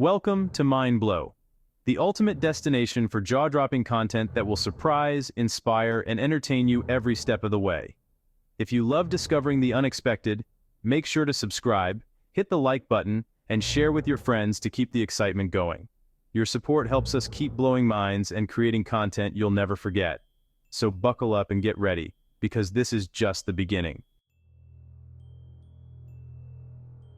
Welcome to Mind Blow, the ultimate destination for jaw-dropping content that will surprise, inspire, and entertain you every step of the way. If you love discovering the unexpected, make sure to subscribe, hit the like button, and share with your friends to keep the excitement going. Your support helps us keep blowing minds and creating content you'll never forget. So buckle up and get ready, because this is just the beginning.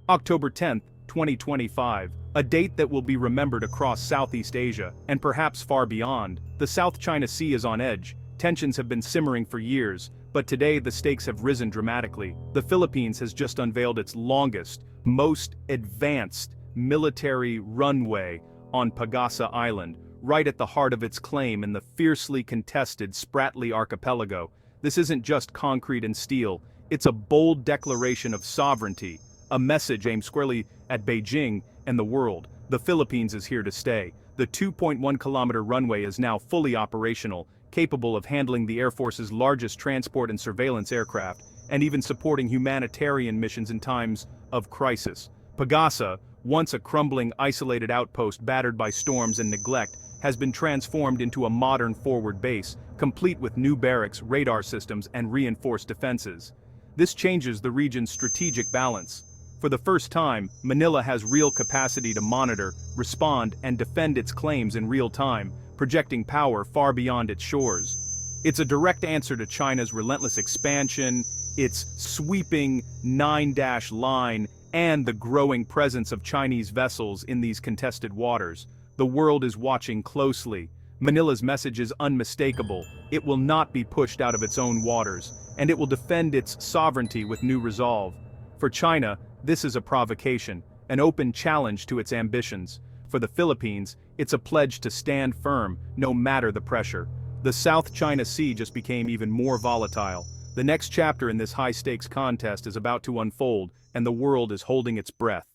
October 10th, 2025, a date that will be remembered across Southeast Asia, and perhaps far beyond. The South China Sea is on edge. Tensions have been simmering for years, but today the stakes have risen dramatically. The Philippines has just unveiled its longest, most advanced military runway on Pagasa Island, right at the heart of its claim in the fiercely contested Spratly Archipelago. This isn't just concrete and steel, it's a bold declaration of sovereignty, a message aimed squarely at Beijing and the world. The Philippines is here to stay. The 2.1-kilometer runway is now fully operational, capable of handling the Air Force's largest transport and surveillance aircraft, and even supporting humanitarian missions in times of crisis. Pagasa, once a crumbling, isolated outpost battered by storms and neglect, has been transformed into a modern forward base, complete with new barracks, radar systems, and reinforced defenses. This changes the region's strategic balance. For the first time, Manila has real capacity to monitor, respond, and defend its claims in real time, projecting power far beyond its shores. It's a direct answer to China's relentless expansion, its sweeping 9-dash line, and the growing presence of Chinese vessels in these contested waters. The world is watching closely. Manila's message is unmistakable. It will not be pushed out of its own waters, and it will defend its sovereignty with new resolve. For China, this is a provocation, an open challenge to its ambitions. For the Philippines, it's a pledge to stand firm, no matter the pressure. The South China Sea just became even more volatile. The next chapter in this high-stakes contest is about to unfold, and the world is holding its breath.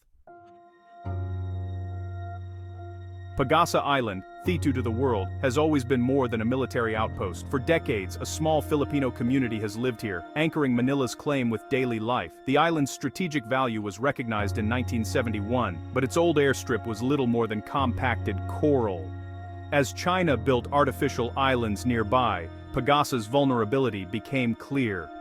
Pagasa Island, Thitu to the world, has always been more than a military outpost. For decades, a small Filipino community has lived here, anchoring Manila's claim with daily life. The island's strategic value was recognized in 1971, but its old airstrip was little more than compacted coral. As China built artificial islands nearby, Pagasa's vulnerability became clear.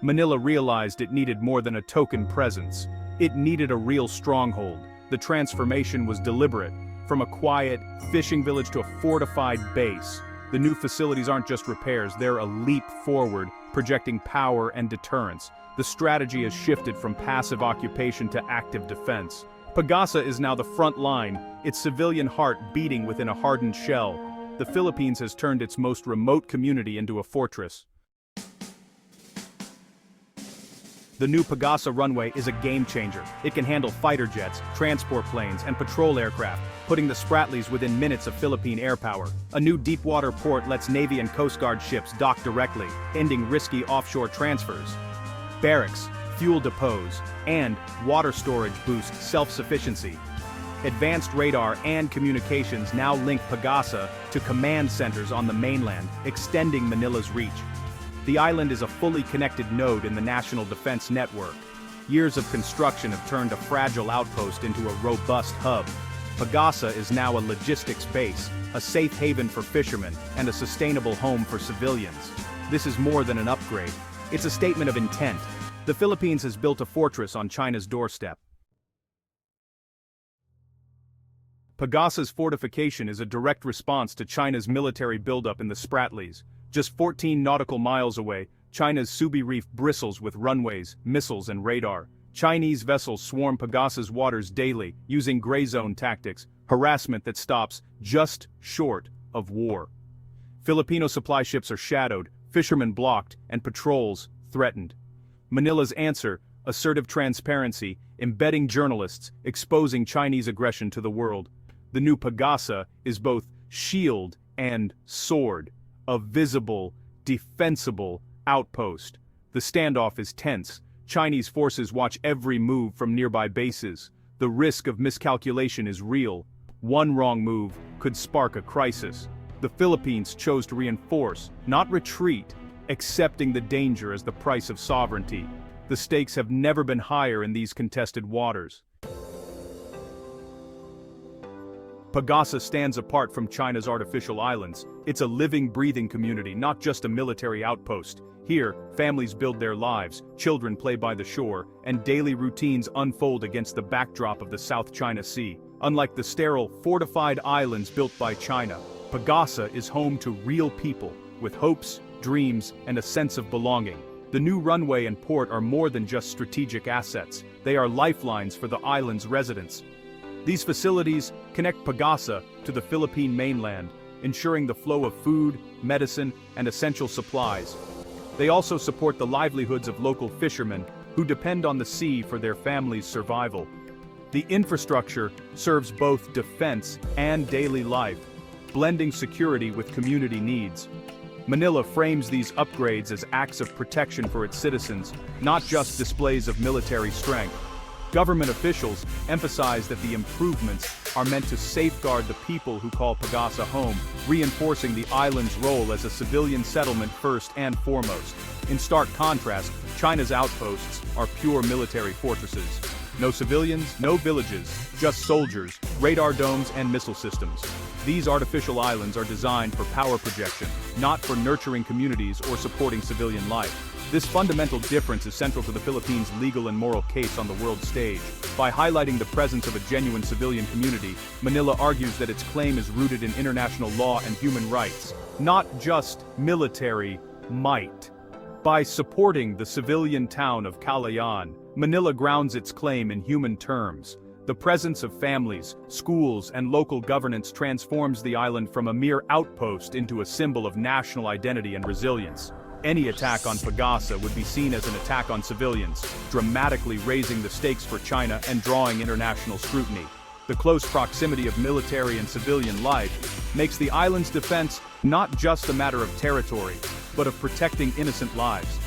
Manila realized it needed more than a token presence. It needed a real stronghold. The transformation was deliberate. From a quiet, fishing village to a fortified base, the new facilities aren't just repairs, they're a leap forward, projecting power and deterrence. The strategy has shifted from passive occupation to active defense. Pagasa is now the front line, its civilian heart beating within a hardened shell. The Philippines has turned its most remote community into a fortress. The new Pagasa runway is a game-changer. It can handle fighter jets, transport planes, and patrol aircraft, putting the Spratlys within minutes of Philippine air power. A new deep-water port lets Navy and Coast Guard ships dock directly, ending risky offshore transfers. Barracks, fuel depots, and water storage boost self-sufficiency. Advanced radar and communications now link Pagasa to command centers on the mainland, extending Manila's reach. The island is a fully connected node in the national defense network. Years of construction have turned a fragile outpost into a robust hub. Pagasa is now a logistics base, a safe haven for fishermen, and a sustainable home for civilians. This is more than an upgrade. It's a statement of intent. The Philippines has built a fortress on China's doorstep. Pagasa's fortification is a direct response to China's military buildup in the Spratlys. Just 14 nautical miles away, China's Subi Reef bristles with runways, missiles, and radar. Chinese vessels swarm Pagasa's waters daily, using gray zone tactics, harassment that stops just short of war. Filipino supply ships are shadowed, fishermen blocked, and patrols threatened. Manila's answer, assertive transparency, embedding journalists, exposing Chinese aggression to the world. The new Pagasa is both shield and sword. A visible, defensible outpost. The standoff is tense. Chinese forces watch every move from nearby bases. The risk of miscalculation is real. One wrong move could spark a crisis. The Philippines chose to reinforce, not retreat, accepting the danger as the price of sovereignty. The stakes have never been higher in these contested waters. Pagasa stands apart from China's artificial islands. It's a living, breathing community, not just a military outpost. Here, families build their lives, children play by the shore, and daily routines unfold against the backdrop of the South China Sea. Unlike the sterile, fortified islands built by China, Pagasa is home to real people, with hopes, dreams, and a sense of belonging. The new runway and port are more than just strategic assets. They are lifelines for the island's residents. These facilities connect Pagasa to the Philippine mainland, ensuring the flow of food, medicine, and essential supplies. They also support the livelihoods of local fishermen who depend on the sea for their families' survival. The infrastructure serves both defense and daily life, blending security with community needs. Manila frames these upgrades as acts of protection for its citizens, not just displays of military strength. Government officials emphasize that the improvements are meant to safeguard the people who call Pagasa home, reinforcing the island's role as a civilian settlement first and foremost. In stark contrast, China's outposts are pure military fortresses. No civilians, no villages, just soldiers, radar domes, and missile systems. These artificial islands are designed for power projection, not for nurturing communities or supporting civilian life. This fundamental difference is central to the Philippines' legal and moral case on the world stage. By highlighting the presence of a genuine civilian community, Manila argues that its claim is rooted in international law and human rights, not just military might. By supporting the civilian town of Calayan, Manila grounds its claim in human terms. The presence of families, schools, and local governance transforms the island from a mere outpost into a symbol of national identity and resilience. Any attack on Pagasa would be seen as an attack on civilians, dramatically raising the stakes for China and drawing international scrutiny. The close proximity of military and civilian life makes the island's defense not just a matter of territory, but of protecting innocent lives.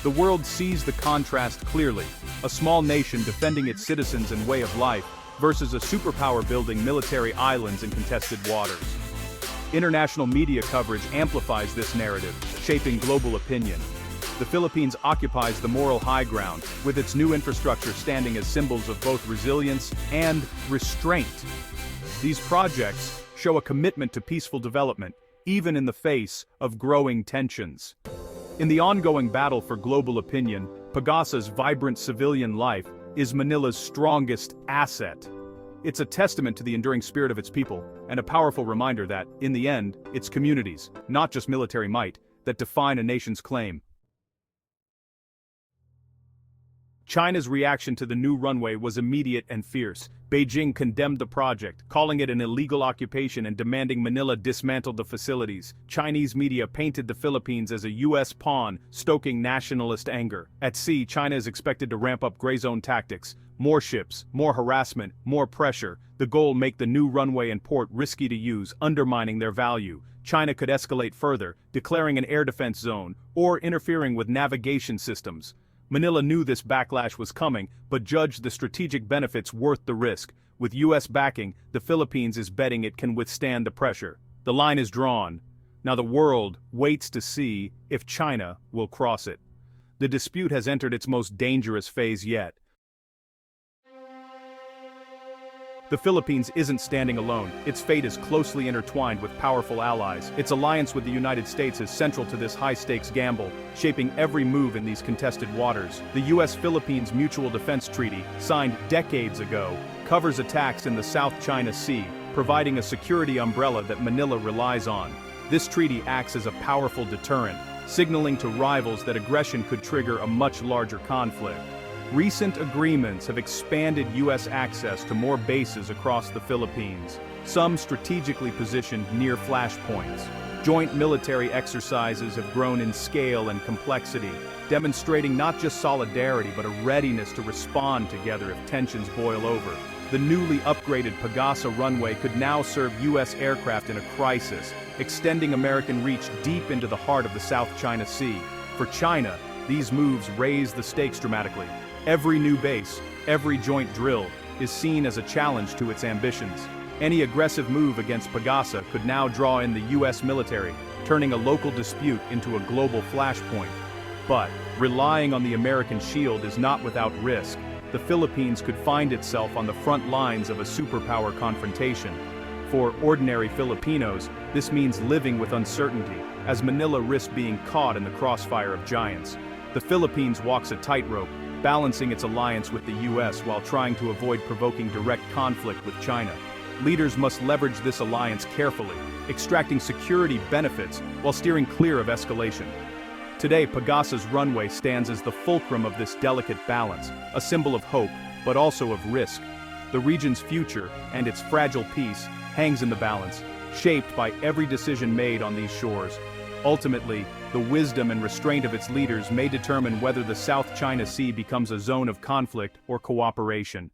The world sees the contrast clearly, a small nation defending its citizens and way of life, versus a superpower building military islands in contested waters. International media coverage amplifies this narrative, shaping global opinion. The Philippines occupies the moral high ground, with its new infrastructure standing as symbols of both resilience and restraint. These projects show a commitment to peaceful development, even in the face of growing tensions. In the ongoing battle for global opinion, Pagasa's vibrant civilian life is Manila's strongest asset. It's a testament to the enduring spirit of its people, and a powerful reminder that, in the end, it's communities, not just military might, that define a nation's claim. China's reaction to the new runway was immediate and fierce. Beijing condemned the project, calling it an illegal occupation and demanding Manila dismantle the facilities. Chinese media painted the Philippines as a U.S. pawn, stoking nationalist anger. At sea, China is expected to ramp up gray zone tactics. More ships, more harassment, more pressure. The goal: make the new runway and port risky to use, undermining their value. China could escalate further, declaring an air defense zone, or interfering with navigation systems. Manila knew this backlash was coming, but judged the strategic benefits worth the risk. With U.S. backing, the Philippines is betting it can withstand the pressure. The line is drawn. Now the world waits to see if China will cross it. The dispute has entered its most dangerous phase yet. The Philippines isn't standing alone. Its fate is closely intertwined with powerful allies. Its alliance with the United States is central to this high-stakes gamble, shaping every move in these contested waters. The U.S.-Philippines Mutual Defense Treaty, signed decades ago, covers attacks in the South China Sea, providing a security umbrella that Manila relies on. This treaty acts as a powerful deterrent, signaling to rivals that aggression could trigger a much larger conflict. Recent agreements have expanded U.S. access to more bases across the Philippines, some strategically positioned near flashpoints. Joint military exercises have grown in scale and complexity, demonstrating not just solidarity but a readiness to respond together if tensions boil over. The newly upgraded Pagasa runway could now serve U.S. aircraft in a crisis, extending American reach deep into the heart of the South China Sea. For China, these moves raise the stakes dramatically. Every new base, every joint drill, is seen as a challenge to its ambitions. Any aggressive move against Pagasa could now draw in the U.S. military, turning a local dispute into a global flashpoint. But relying on the American shield is not without risk. The Philippines could find itself on the front lines of a superpower confrontation. For ordinary Filipinos, this means living with uncertainty, as Manila risks being caught in the crossfire of giants. The Philippines walks a tightrope, balancing its alliance with the US while trying to avoid provoking direct conflict with China. Leaders must leverage this alliance carefully, extracting security benefits while steering clear of escalation. Today, Pagasa's runway stands as the fulcrum of this delicate balance, a symbol of hope, but also of risk. The region's future, and its fragile peace, hangs in the balance, shaped by every decision made on these shores. Ultimately, the wisdom and restraint of its leaders may determine whether the South China Sea becomes a zone of conflict or cooperation.